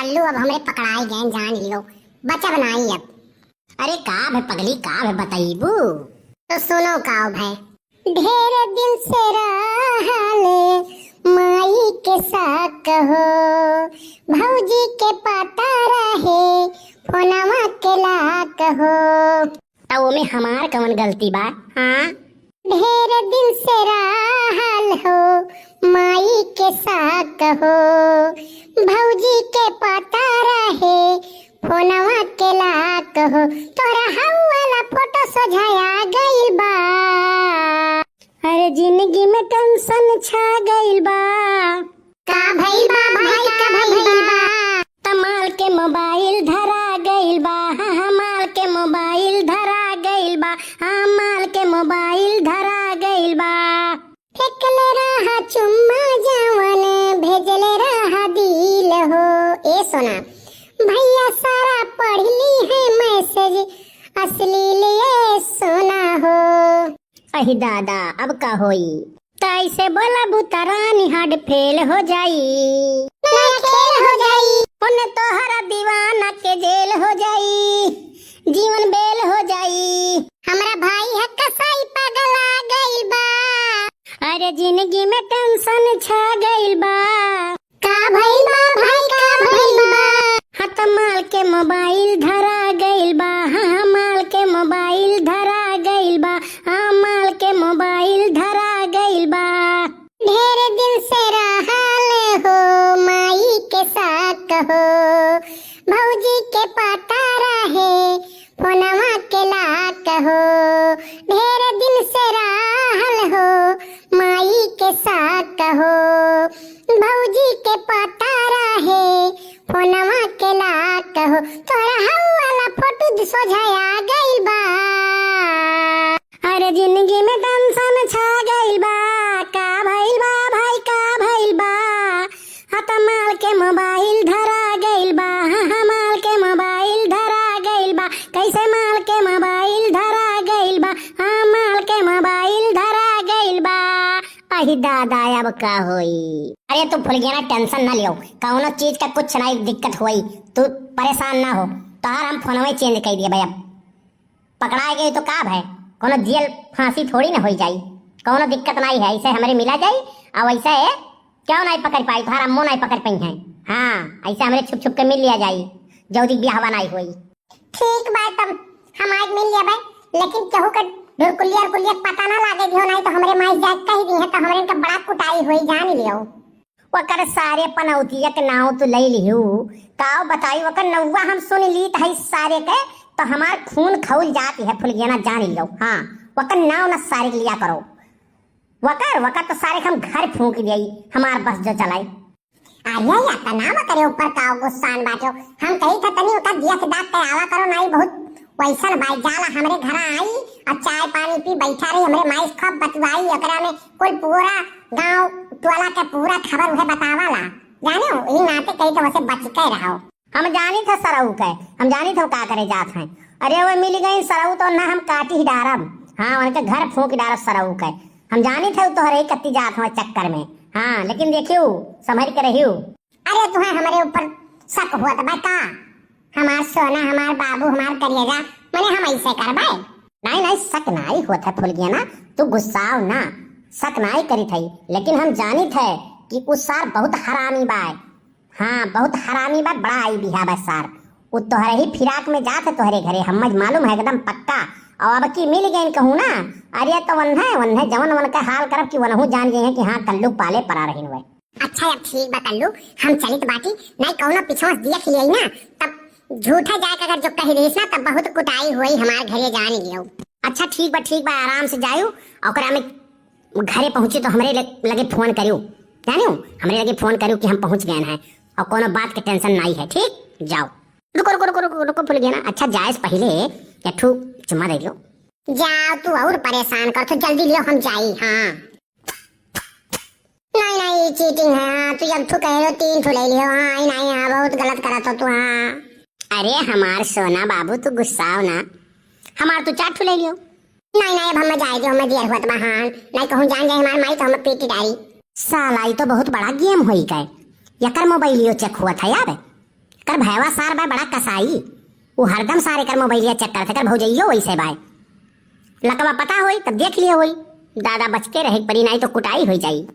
कल्लू अब हमरे पकड़ाई गए जान लियो, बचा बनाई अब। अरे का भे पगली का भे बताइबू तो सुनो काओ भाई। ढेर दिन से रहले माई के साथ हो, भौजी के पता रहे फोनवा के लाक हो। तो वो में हमार कौन गलती बा? हाँ ढेर दिन से रहल हो माई के साथ हो, भौजी के पता रहे फोनवा के लाक हो। तोरा हवाला फोटो सोझाया गइल बा, अरे जिंदगी में टेंशन छा गइल बा। का भइल बा भाई का भइल बा? तमाल के मोबाइल धरा गइल बा, हाँ माल के मोबाइल धरा गइल बा, हाँ माल के मोबाइल धरा गइल बा। फेंकले रहा चुम्मा जवन भेजले रहा दिल हो। ए सोना भैया सारा पढ़ ली है मैसेज अश्लील ये सोना हो। अहि दादा अब का होई? तैसे बोला बुतरानी हार्ड फेल हो जाई, खेल हो जाई उन्हें तो हरा दीवाना के जेल हो जाई, जीवन बेल हो जाई। हमारा भाई है कसाई पागल आ गइल बा, अरे जिंदगी में टेंशन छा गइल बा। का भइल बा भाई का भइल बा? हाँ माल के मोबाइल धरा गइल बा, हाँ माल के मोबाइल धरा गइल बा, हाँ माल के मोबाइल धरा गइल बा। ढेर दिन से रहल हो माई के साथ हो, भौजी के पता रहे फोनवा के लाक हो। ढेर दिन से रहल हो माई के साथ हो, भौजी के पता रहे फोनवा के लाक हो। तोरा हवाला फोटो सोझाया गइल बा, अरे जिंदगी में टेंशन छा गइल बा। का भइल बा भाई का भइल बा? हत माल के मोबाइल धरा गइल बा, हाँ माल के मोबाइल धरा गइल बा। कैसे माल के मोबाइल धरा गइल बा, हाँ माल के मोबाइल धरा गइल बा। अहि दादा अब का होई? अरे तू भूल गया ना, टेंशन ना लियो, कौनो चीज का कुछ नहीं दिक्कत हुई, तू परेशान ना हो। तार हम फोनवे चेंज कर दिए भाई, अब पकड़ा गई तो का भाई कोनो जेल फांसी थोड़ी ना हो जाई, कोनो दिक्कत नहीं है। ऐसे हमारे मिला जाई और वैसे क्यों नहीं पकड़ पाई, तुम्हारा मुंह नहीं पकड़ पाई है। हाँ ऐसे हमारे छुप छुप के मिल लिया जाई, जल्दी ब्याह नहीं हुई। ठीक बात, तब हम आज मिल लिया भाई, लेकिन केहू का ढुरकुलिया पता ना लागे दियो, नहीं तो हमारे माई जाग कही दी है तो हमारे इनका बड़ा कुटाई हुई जान लियो। वकर सारे पनौतिया के नाव तो ले लियो, काव बताई वकर नौवा हम सुन ली है सारे के, तो हमार खून खौल जाती है फुलगियाना जान लियो। हाँ वकर नाव न सारे लिया करो, वकर तो सारे हम घर फूंक दिए हमार बस जो चलाई। अरे या तनाव करे ऊपर का गुस्सान बाटो, हम कही था तनी उका दिया के दांत पे आवा करो, नहीं बहुत वैसन भाई जाला हमरे घर आई और चाय पानी पी बैठा रही, हमरे माई खूब बतवाई, एकरा में कुल पूरा गांव टोला के पूरा खबर उहे बतावाला जाने हो। यही नाते कही तो वैसे बच के रहो। हम जानी था सरऊ के, हम जानी था का करे जात हैं। अरे वो मिल गई सरऊ तो ना हम काटी ही डारब, हाँ उनके घर फूंक डारब सरऊ के। हम जानी थे तो हरे कत्ती जात हो चक्कर में। हाँ लेकिन देखियो संभल के रहियो। अरे तुम्हें हमारे ऊपर शक हुआ था भाई का? हमार सोना हमार बाबू हमार करिएगा मैंने हम ऐसे कर भाई? नहीं शक नहीं हुआ था फुलगियाना, तू गुस्साओ ना, शक नहीं करी थी, लेकिन हम जानी थे कि उस सार बहुत हरामी बाय। हाँ बहुत हरामी बात, बड़ा आई भी है बस सार, वो तोहरे ही फिराक में जाते तोहरे घरे, हम मालूम है एकदम पक्का। और अब की मिल गई कहूँ ना, अरे तो वन्हे जवन वन का हाल करब कि वनहु जान गए हैं कि हाँ कल्लू पाले परा रही हुए। अच्छा अब ठीक बा कल्लू, हम चलित बाटी नहीं कहूँ पिछवा देख लिये ना, तब झूठा जाए अगर जो कही रही ना तब बहुत कुटाई हुई हमारे घरे जाने लियो। अच्छा ठीक बा आराम से जायो, और में घरे पहुंचे तो हमारे लगे फोन करियो, जानियो हमारे लगे फोन करियो कि हम पहुंच गए हैं और कोनो बात के टेंशन नहीं है। ठीक जाओ, रुको भूल गया ना। अच्छा जाए पहले एठू चुम्मा दे लो। जाओ तू और परेशान कर, तो जल्दी लियो हम जाई। हाँ नहीं चीटिंग है। हाँ तू जब तू कह लो 3 ठो ले लियो। हाँ नहीं हाँ बहुत गलत करा तो तू। हाँ अरे हमार सोना बाबू तू गुस्साओ ना, हमार तू 4 ठो ले लियो। नहीं अब हम जाए जो हमें देर हुआ तो हाँ नहीं कहूँ जान जाए हमारे माई तो हम पीटी डाली। साला ये तो बहुत बड़ा गेम होई गए, यकर मोबाइल लियो चेक हुआ था यार। कर भैवा सार बाय बड़ा कसाई, वो हरदम सारे कर मोबाइलिया चेक करते कर भौजइयो वैसे बाय। लकवा पता होई तब देख लियो होई, दादा बचते रहे परी नहीं तो कुटाई हो जाई।